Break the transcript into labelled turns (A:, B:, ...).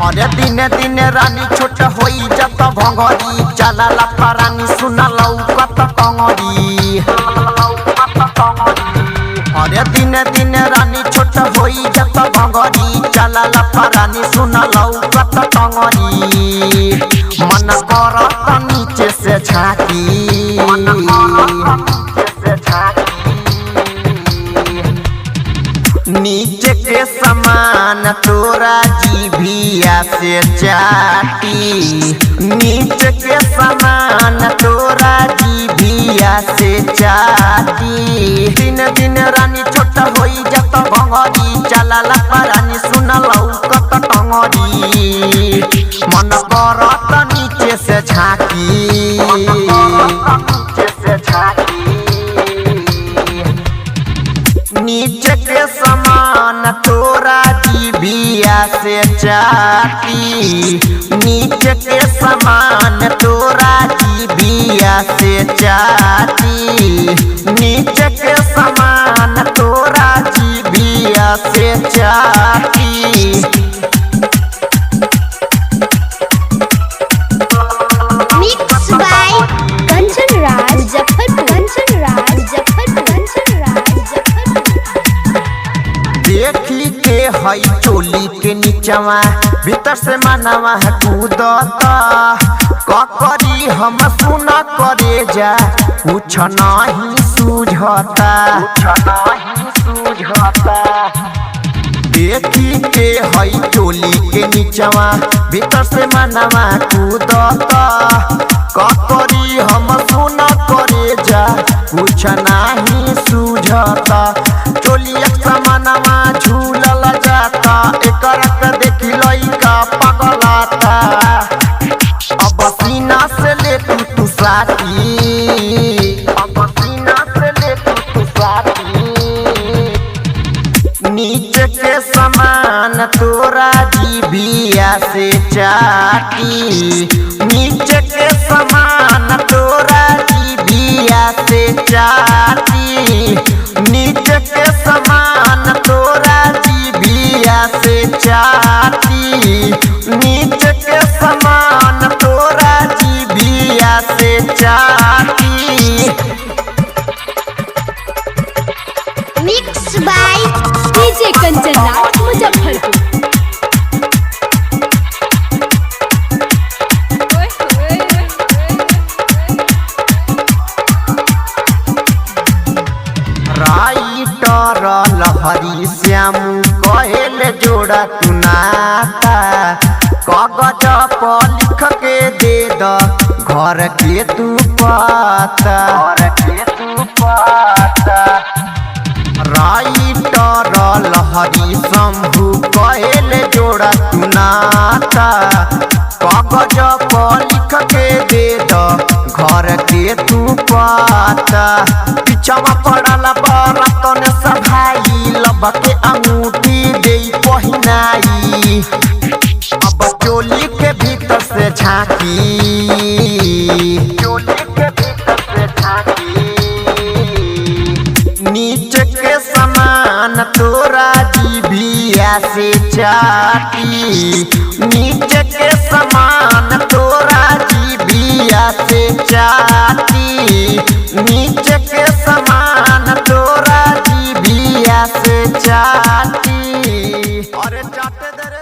A: अरे दिने दिने रानी छोट होई जत भंगरी चला रानी सुना लौकत कंगरी। अरे दिने दिने रानी छोट होई जत भंगरी चला रानी सुना लौकत कंगरी। मन करत नीचे से झांकी नीचे के समान तोरा जीभिया से चाटी। नीचे के समान तोरा जीभिया से चाटी। दिन दिन रानी छोट होई जत भंगरी चला रानी सुन लौकत टंगरी। मन करत नीचे से झांकी नीचे के समान तोरा जीभिया से चाटी। नीचे के समान तोरा जीभिया से चाटी। नीचे के समान तोरा जीभिया से चाटी।
B: Mix by Kanchan Raj Muzaffarpur.
A: देखी के हई चोली के नीचवा भीतर से मनवा है कूदता। ककरी हम सुना करे जा कुछ नहीं सूझता। देखी के हई चोली के नीचवा भीतर से मनवा कूदता। ककरी हम सुना करे जा कुछ नहीं सूझता। चोली एक समानवा झूलल जाता एकर के देखी लइका पगलाता। अब सीना से ले तू साथी, अब सीना से ले तू साथी। नीचे के समान तोरा जीभिया से चाटी। नीचे के समान तोरा जीभिया से चाटी। नीचे के समान तोरा जीभिया से चाटी। नीचे के समान तोरा जीभिया से चाटी।
B: Mix by DJ Kanchan Raj Muzaffarpur.
A: Writer Lahari Shyam कहेल जोड़ा तू नाता। कागज पर लिख के दे द घर के तू पाता। राइटर लहरी शंभू कहेल जोड़ा तू नाता। कागज पर लिख के दे द घर के तू पाता। पिछवा पड़ल बरतन सभाई लब के अंगूठी दे पहिनाई। अब चोली के भीतर से झांकी, चोली के भीतर से झांकी। नीचे के समान तोरा जीभिया से चाटी। नीचे के समान तोरा जीभिया से चाटी। नीचे के समान तोरा जीभिया से चाटी। अरे चाटे दे रे।